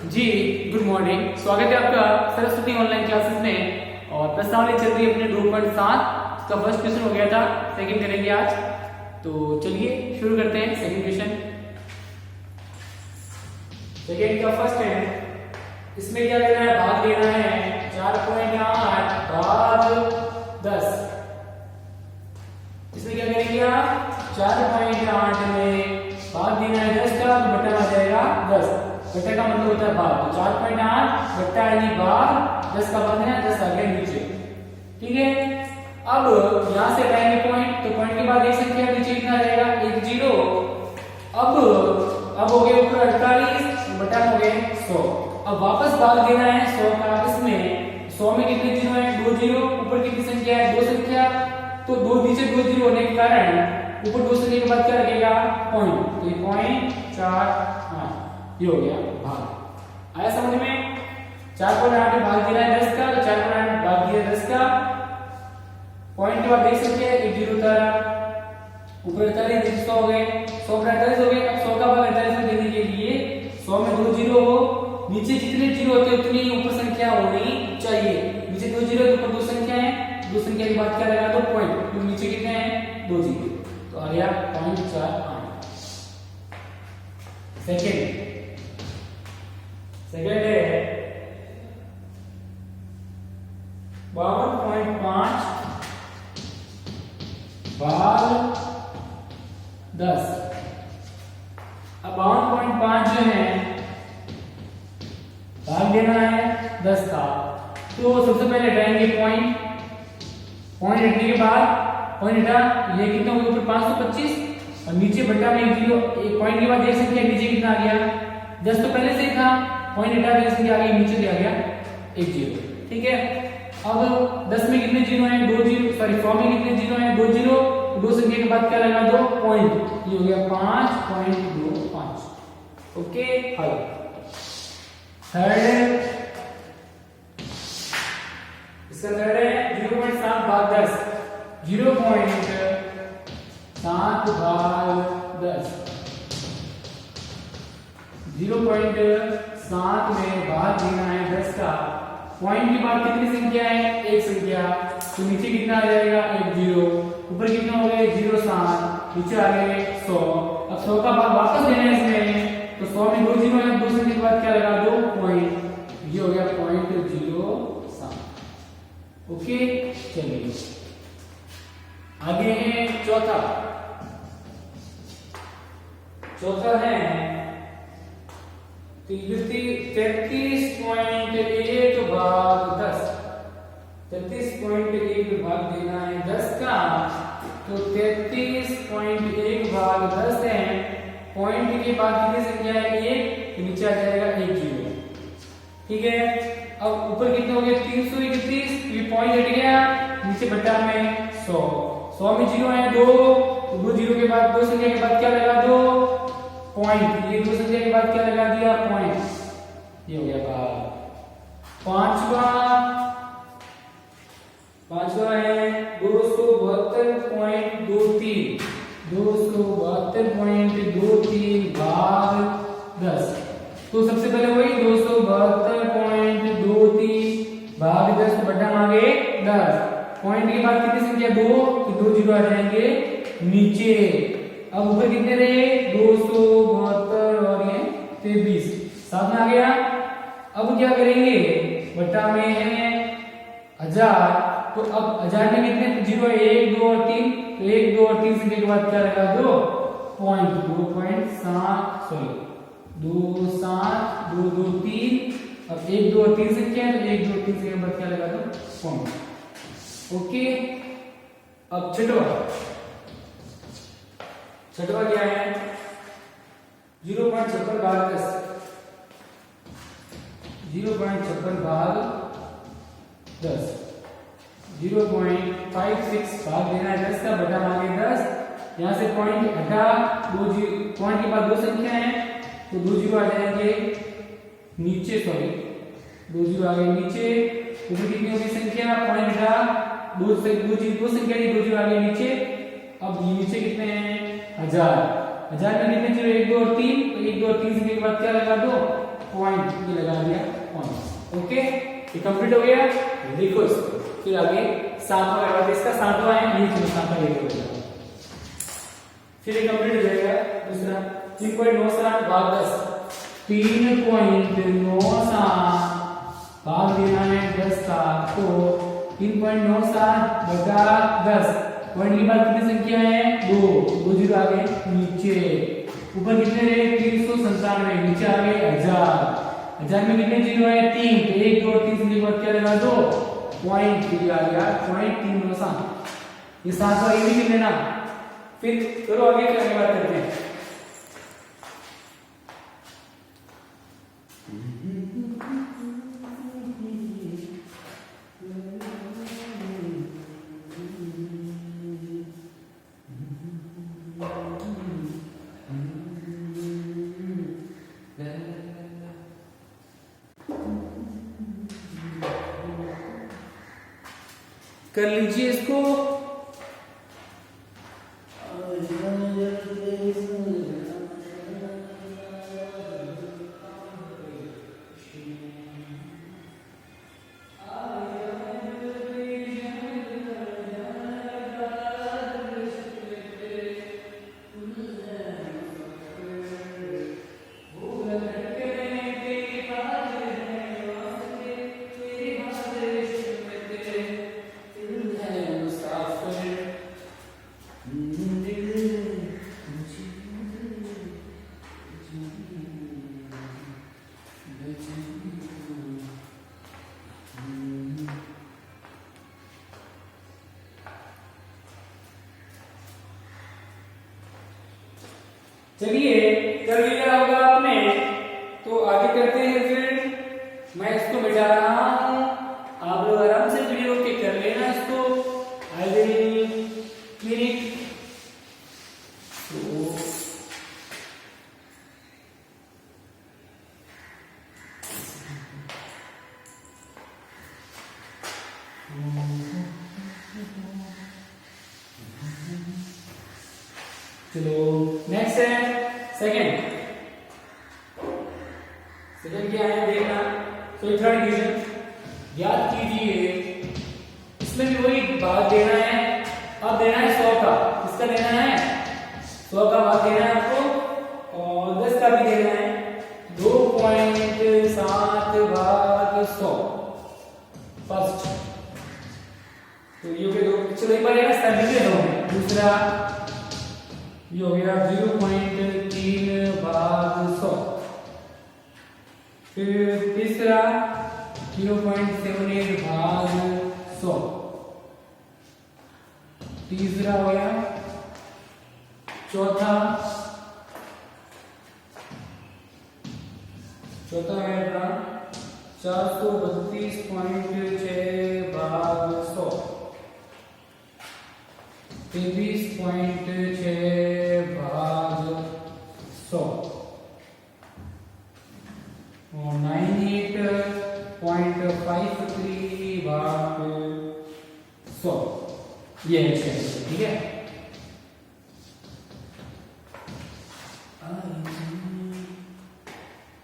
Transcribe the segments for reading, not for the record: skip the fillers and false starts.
जी good morning, स्वागत है आपका सरस्वती ऑनलाइन क्लासेस में। और प्रश्नावली चल रही है अपने 2.7 का फर्स्ट क्वेश्चन हो गया था, सेकंड करेंगे आज। तो चलिए शुरू करते हैं सेकंड क्वेश्चन। सेकंड का फर्स्ट है, इसमें क्या लेना है, भाग लेना है 4.8 भाग 10। इसमें क्या करेंगे आप, 4.8 में भाग देना है 10 का, तो बटा आ जाएगा 10। बटा का मतलब होता है भाग, तो 4.8 बटा यानी भाग 10 का भाग है 10 आ गया नीचे। ठीक है, अब यहां से हटाएंगे पॉइंट, तो पॉइंट के बाद एक संख्या नीचे कितना रहेगा, 1 0। अब हो गए ऊपर 48 बटा हो गए 100। अब वापस भाग देना है 100 का। इसमें 100 में कितने जीरो है, 2 जीरो। ऊपर कितनी संख्या है, 2 संख्या, तो 2 नीचे 2 जीरो होने के कारण ऊपर 2 संख्या के बाद क्या लगेगा, पॉइंट, तो ये पॉइंट 4 ये हो गया भाग। आया समझ में? 4.8 में भाग देना है 10 का, तो 4.8 भाग दिया 10 का, पॉइंट के बाद देख सकते हैं 1 जीरो उतारा, ऊपर 48 100 हो गए, 100 पर 48 हो गए। अब 100 का भाग 48 में देने के लिए 100 में 2 जीरो हो, नीचे जितने जीरो होते हैं उतनी ऊपर संख्या होनी चाहिए। नीचे 2 जीरो, ऊपर 2 संख्या है, 2 संख्या के बाद क्या लगा दो पॉइंट, तो नीचे कितने हैं 2 जीरो, तो आ गया 0.48। सेकेंड है 52.5 भाग 10। अब 52.5 जो है भाग देना है 10 का, तो सबसे पहले हटाएंगे पॉइंट। पॉइंट हटने के बाद पॉइंट हटा, ये कितना हो गया ऊपर 525 और नीचे बटा में 1 जीरो। पॉइंट के बाद देख सकते हैं नीचे कितना आ गया, 10 तो पहले से ही था, पॉइंट हटा के इसके आगे नीचे ले आ गया 1 जीरो। ठीक है, अब 10 में कितने जीरो हैं, 2 जीरो, सॉरी 100 में कितने जीरो हैं, 2 जीरो, 2 संख्या के बाद क्या लगा दो पॉइंट, ये हो गया 5.25। ओके, हल। थर्ड, इसका थर्ड है 0.7 भाग 10। 0.7 भाग 10, 0.7 में भाग देना है 10 का। पॉइंट के बाद कितनी संख्या है, एक संख्या, तो नीचे कितना आ जाएगा 1 जीरो, ऊपर कितना हो गया 0.7, नीचे आ गए 100। अब 100 का भाग वापस देना है इसमें, तो 100 में 2 जीरो है, 2 संख्या के बाद क्या लगा दो पॉइंट, ये हो गया 0.07। ओके, चलिए आगे है चौथा है 33.1 भाग 10। 33.1 भाग देना है 10 का, तो 33.1 भाग 10 है, पॉइंट के बाद कितनी संख्या है 1, तो नीचे आ जाएगा 1 जीरो। ठीक है, अब ऊपर कितने हो गए 331, ये पॉइंट हट गया, नीचे बटा में 100। 100 में जीरो है 2, तो 2 जीरो के बाद 2 संख्या के बाद क्या लगा दो पॉइंट, ये 2 संख्या के बाद क्या लगा दिया पॉइंट, ये हो गया भाग। पांचवा है 272.23 भाग 10। तो सबसे पहले वही 272.23 भाग 10 बटा मांगे 10, पॉइंट के बाद कितनी संख्या 2, तो 2 जीरो आ जाएंगे नीचे। अब ऊपर कितने रहे 272 और ये 23 साथ में आ गया। अब क्या करेंगे, बटा में है 1000, तो अब 1000 में कितने जीरो है 1 2 और 3, तो 1 2 और 3 संख्या के बाद क्या लगा दो पॉइंट, 2.7 सॉरी 2 7 2 2 3, अब 1 2 और 3 संख्या है, तो 1 2 3 संख्या के बाद क्या लगा दो पॉइंट। ओके, अब छठवा क्या है 0.56 भाग 10। 0.56 भाग 10, 0.56 भाग देना है 10 का, बटा मांगे 10। यहाँ से पॉइंट हटा, 2 जीरो, पॉइंट के बाद 2 संख्या है, तो 2 जीरो आ जाएंगे नीचे, सॉरी 2 जीरो आ गए नीचे, ऊपर कितनी होगी संख्या, पॉइंट हटा, 2 संख्या 2 जीरो आ गए नीचे। अब नीचे कितने हैं 1000, हजार में कितने जीरो, 1 2 और 3, तो 1 2 और 3 से के बाद क्या लगा दो, पॉइंट, ये लगा दिया पॉइंट। ओके, ये कंप्लीट हो गया। देखो इसको, फिर आगे सातवां करवा, इसका सातवां है, ये चलो सातवां ये हो गया, फिर ये कंप्लीट हो जाएगा। दूसरा 3.97 भाग 10, 3.97 भाग देना है 10 का, तो 3.97 बटा 10, पॉइंट के बाद कितनी संख्या है, 2, 2 जीरो आ गए नीचे, ऊपर कितने रहे 397, नीचे आ गए 1000, 1000 में कितने जीरो है 3, तो 1 2 और 3 से के बाद क्या लगा दो, पॉइंट, ये आ गया पॉइंट 397, ये सातवां ये भी लिख लेना। फिर चलो आगे क्या बात करते हैं। कर लीजिए इसको, चलिए कर लिया होगा आपने, तो आगे करते हैं। फिर मैं इसको मिटा रहा हूं, आप लोग आराम से वीडियो के कर लेना इसको, आई विल क्लियर इट। चलो नेक्स्ट है सेकंड क्या है देखना। तो थर्ड डिवीजन याद कीजिए, इसमें भी वही भाग देना है, अब देना है 100 का, किसका देना है 100 का भाग देना है आपको, और 10 का भी देना है, 2.7 भाग 100 फर्स्ट, तो ये हो गया। चलो एक बार इसका लिख दो। दूसरा ये हो गया 0.3 भाग 100, फिर तीसरा 0.78 भाग 100, तीसरा हो गया, चौथा है अपना 432.6 भाग 100, 23.6 भाग 100 और 98.53 भाग 100, ये है ठीक है।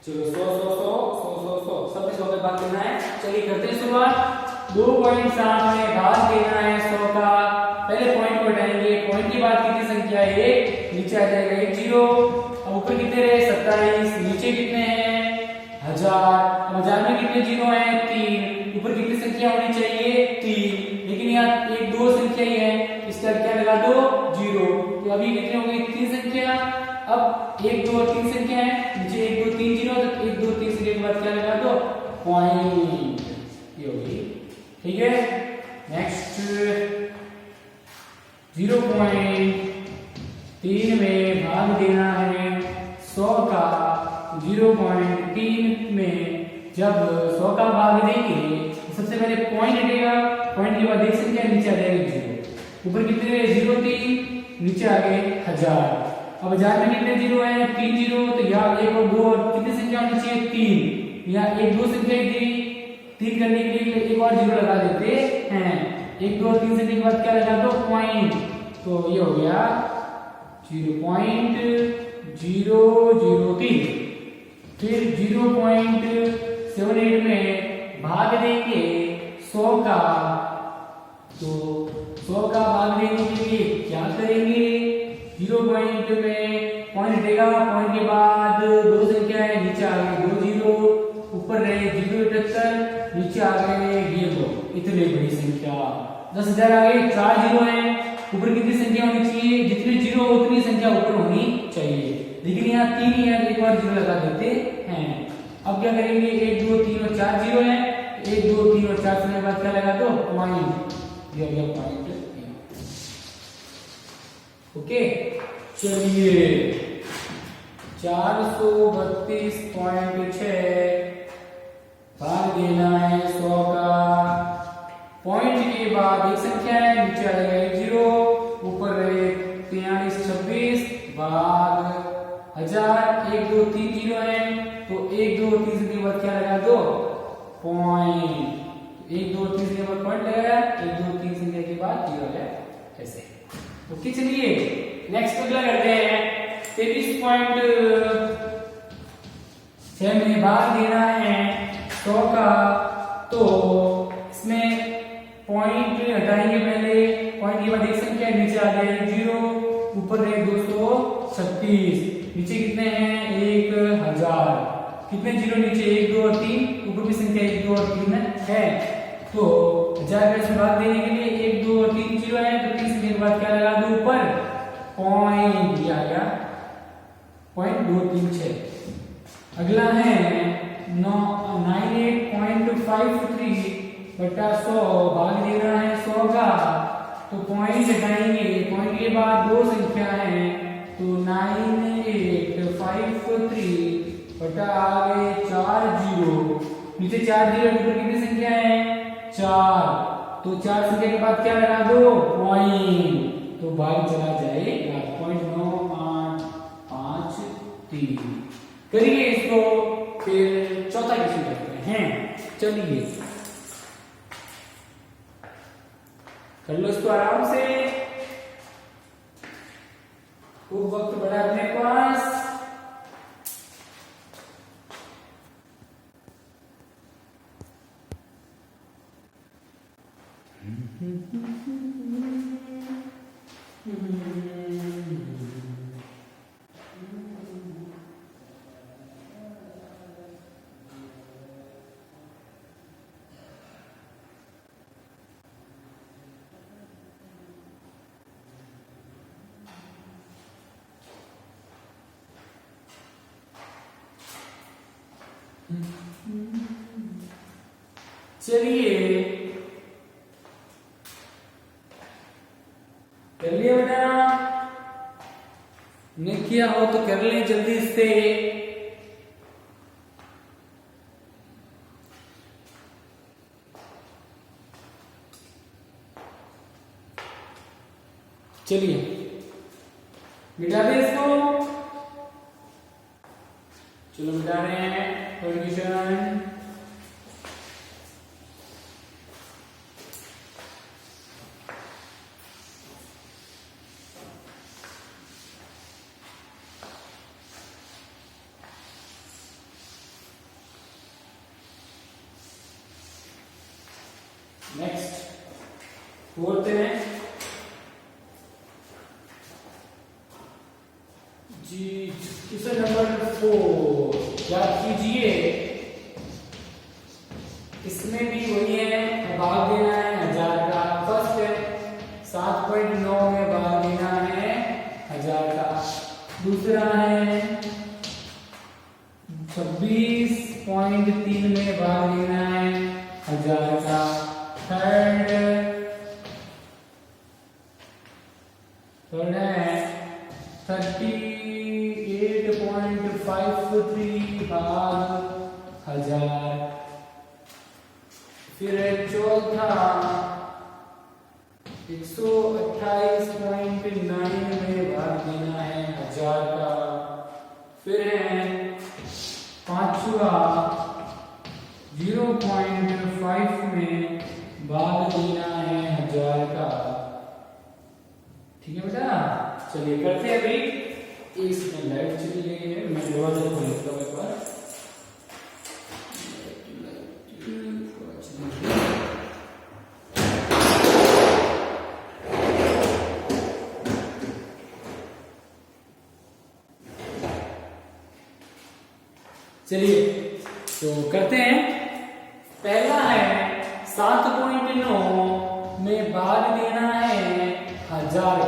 चलो 100 सब 100 के बाद देना है। चलिए करते हैं शुरुआत। 2.7 में भाग देना है 100 का, पहले पॉइंट को हटाएंगे, पॉइंट के बाद कितनी संख्या है 1, नीचे आ जाएगा 1 0, अब ऊपर कितने रहे 27, नीचे कितने हैं 1000, अब 1000 में कितने जीरो हैं 3, ऊपर कितनी संख्या होनी चाहिए 3, लेकिन यहाँ 1 2 संख्या ही है, इसका क्या लगा दो 0, तो अभी कितने हो गई 3 संख्या, अब 1 2 और 3 संख्या है, नीचे 1 2 3 0, तो 1 2 3 संख्या के बाद क्या लगा दो पॉइंट, ये होगी ठीक है। नेक्स्ट 0.3 में भाग देना है 100 का, 0.3 में जब 100 का भाग देंगे तो सबसे पहले पॉइंट हटेगा, पॉइंट के बाद देख सकते हैं नीचे आ जाएगा 0, ऊपर कितने 0 3, नीचे आ गए 1000, अब 1000 में कितने जीरो है 3 0, तो यहाँ 1 और 2 और कितनी संख्या होनी चाहिए 3, यहाँ 1 2 संख्या थी, 3 करने के लिए एक और जीरो लगा देते हैं, 1 2 3 से के बाद क्या लगा दो पॉइंट, तो ये हो गया 0.003, फिर 0.78 में भाग देंगे 100 का, तो 100 का भाग देने के लिए क्या करेंगे, 0 पॉइंट में पॉइंट देगा, पॉइंट के बाद दो संख्या है, नीचे आ गए 2 जीरो, ऊपर रहे 0.78, नीचे आ गए ये दो, इतनी बड़ी संख्या 10,000 आ गए, 4 जीरो है, ऊपर कितनी संख्या होनी चाहिए, जितने जीरो उतनी संख्या ऊपर होनी चाहिए, लेकिन यहाँ 3 ही है, एक बार जीरो लगा देते हैं। अब क्या करेंगे, 1 2 3 और 4 जीरो है, 1 2 3 और 4 के बाद क्या लगा दो, पॉइंट, ये हो गया पॉइंट। ओके, चलिए 432.6 भाग देना है 100 का, पॉइंट के बाद एक संख्या है, नीचे आ जाएगा 1 जीरो, ऊपर रहे 43 26 भाग 1000, 1 2 3 जीरो है, तो 1 2 3 के बाद क्या लगा दो, पॉइंट, 1 2 3 के बाद पॉइंट लगाया, 1 2 3 संख्या के बाद जीरो है, ऐसे। ओके, चलिए नेक्स्ट अगला करते हैं, 23.6 में भाग देना है 100 का, तो इसमें पॉइंट हटाएंगे, पहले पॉइंट के बाद एक संख्या नीचे आ जाए 0, ऊपर रहे 236, नीचे कितने हैं 1000, कितने जीरो नीचे 1 2 और 3, ऊपर भी संख्या 1 2 और 3 है, तो 1000 से भाग देने के लिए 1 2 और 3 जीरो है, तो 3 के बाद क्या लगा दो, ऊपर पॉइंट, दिया गया 0.236। अगला है 98.53 बटा 100 भाग देना है 100 का, तो पॉइंट हटाएंगे, पॉइंट के बाद दो संख्या है, तो 9853 बटा आगे 4 जीरो, नीचे 4 जीरो, ऊपर कितनी संख्या है 4, तो 4 संख्या के बाद क्या लगा दो, पॉइंट, तो भाग चला जाएगा 0.9853। करिए इसको, फिर चौथा क्वेश्चन करते हैं, चलिए कर लो इसको आराम से, खूब वक्त बड़ा अपने पास। चलिए कर लिया बेटा, नहीं किया हो तो कर ले जल्दी से। चलिए मिटा दे इसको, चलो मिटा रहे हैं कंडीशन। नेक्स्ट फोर्थ है जी, क्वेश्चन नंबर 4 याद कीजिए, इसमें भी वही है, भाग देना है 1000 का। फर्स्ट है 7.9 में भाग देना है 1000 का, दूसरा है 26.3 में भाग देना है 1000 का, थर्ड है 38.53 भाग 1000, फिर चौथा 128.9 में भाग देना है 1000 का, फिर है पांचवा 0.5 में भाग देना है 1000 का। ठीक है बेटा, चलिए चलिए करते हैं अभी। इसमें लाइट चली गई है, मैं दरवाजा खोल लेता हूँ एक बार। चलिए तो करते हैं। पहला है 7.9 में भाग देना है 1000 का।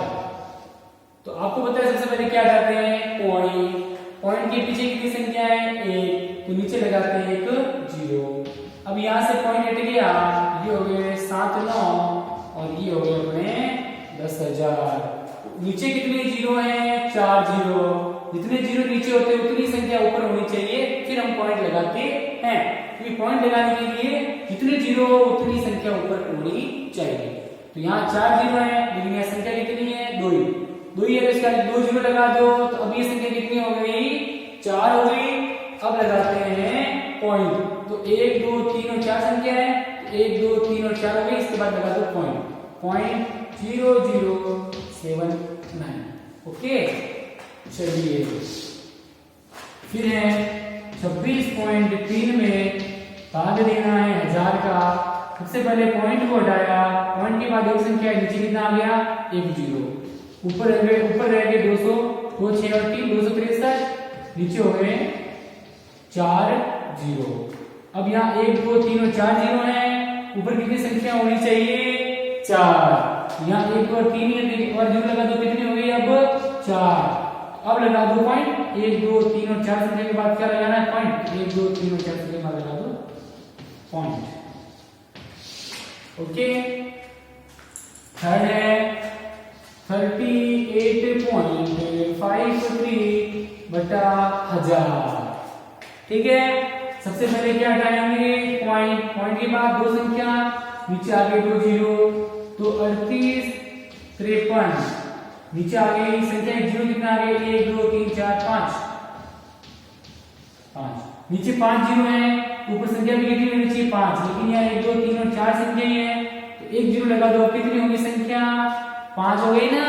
तो आपको पता है सबसे पहले क्या करते हैं, पॉइंट, पॉइंट के पीछे कितनी संख्या है, 1, तो नीचे लगाते हैं एक 0। अब यहां से पॉइंट हट गया, ये हो गए 7 9 और ये हो गए अपने 10,000। नीचे कितने जीरो हैं, 4 जीरो। जितने जीरो नीचे होते हैं उतनी संख्या ऊपर होनी चाहिए, फिर हम पॉइंट लगाते हैं। क्योंकि पॉइंट लगाने के लिए जितने जीरो उतनी संख्या ऊपर होनी चाहिए। तो यहाँ 4 जीरो है, लेकिन यहाँ संख्या कितनी है, 2 ही है, तो इसका 2 जीरो लगा दो। तो अब ये संख्या कितनी हो गई, 4 हो गई। अब लगाते हैं पॉइंट, तो 1 2 3 और 4 संख्या है, 1 2 3 और 4 हो गई। इसके बाद लगा दो पॉइंट 0.0079। ओके, चलिए फिर है 26.3 में भाग देना है 1000 का। सबसे पहले पॉइंट को हटाया, पॉइंट के बाद एक संख्या नीचे कितना आ गया, 1 जीरो। ऊपर रह गए 200, 2 6 और 3 263। नीचे हो गए 4 जीरो। अब यहाँ 1 2 3 और 4 जीरो है, ऊपर कितनी संख्या होनी चाहिए, 4। यहाँ 1 2 और 3 है, और जीरो लगा दो, कितनी हो गई अब 4। अब लगा दो पॉइंट, 1 2 3 और 4 संख्या के बाद क्या लगाना है, पॉइंट। 1 2 3 और 4 संख्या के बाद लगा दो पॉइंट। ओके, थर्ड है 38.53 बटा 1000। ठीक है, सबसे पहले क्या हटाएंगे, पॉइंट के बाद 2 संख्या, नीचे आ गए 2 जीरो, तो 38 53। नीचे आ गई संख्या जीरो, कितना आ गई, 1 2 3 4 5। नीचे 5 जीरो है, ऊपर संख्या भी कितनी है, नीचे 5, लेकिन यहाँ 1 2 3 और 4 संख्या ही है, तो 1 जीरो लगा दो। कितनी होगी संख्या, 5 हो गई ना।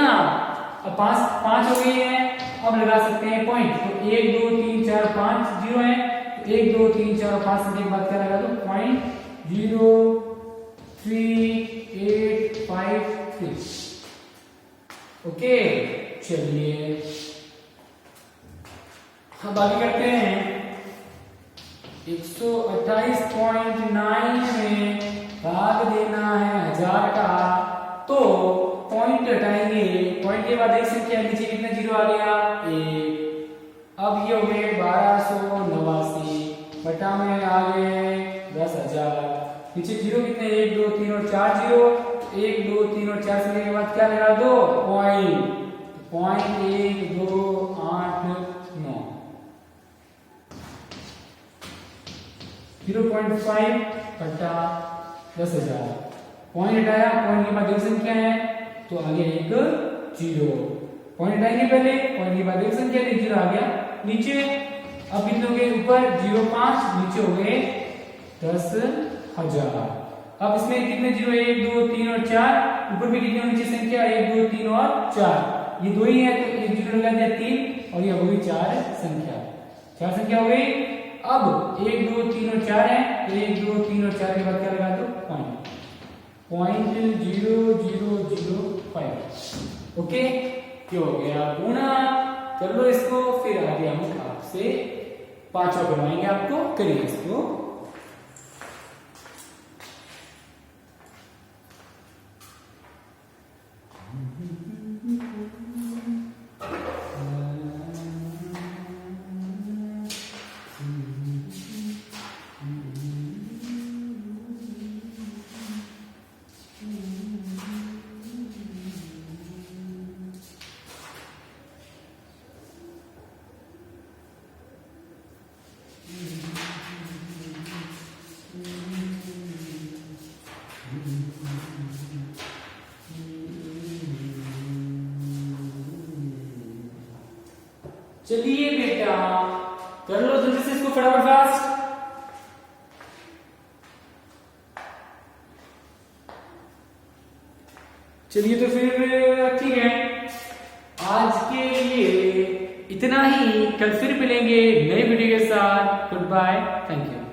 अब 5 हो गई है, अब लगा सकते हैं पॉइंट। तो 1 2 3 4 5 जीरो है, तो 1 2 3 4 5 संख्या के बाद क्या लगा दो, पॉइंट 03853। ओके, चलिए अब आगे करते हैं। 128.9 में भाग देना है 1000 का। तो पॉइंट हटाएंगे, पॉइंट के बाद एक संख्या, नीचे कितना जीरो आ गया, 1। अब ये हो गए 1289 बटा में आ गए 10,000। नीचे जीरो कितने, 1 2 3 और 4 जीरो, 1 2 3 और 4 संख्या के बाद क्या लगा दो, पॉइंट 1 2 8 9। 0.5 बटा 10,000। पॉइंट हटाया, पॉइंट के बाद एक संख्या है, तो आगे एक जीरो। पॉइंट हटाएंगे पहले, पॉइंट के बाद एक संख्या, एक जीरो आ गया नीचे। अब कितने हो गए, ऊपर 0.5, नीचे हो गए 10,000। अब इसमें कितने जीरो, 1 2 3 और 4, ऊपर भी कितने नीचे संख्या, 1 2 3 और 4। ये 2 ही है, तो एक जीरो लगा दिया 3, और ये हो गई 4 संख्या। 4 संख्या हो गई। अब 1 2 3 और 4 है, 1 2 3 और 4 के बाद क्या लगा दो, पॉइंट 0.0005। ओके, क्या हो गया, गुणा कर लो इसको। फिर आगे हम आपसे 5वां करवाएंगे, आपको करिए इसको। चलिए बेटा, कर लो जल्दी से इसको फटाफट फास्ट। चलिए तो फिर ठीक है, आज इतना ही, कल फिर मिलेंगे नई वीडियो के साथ। Goodbye, thank you.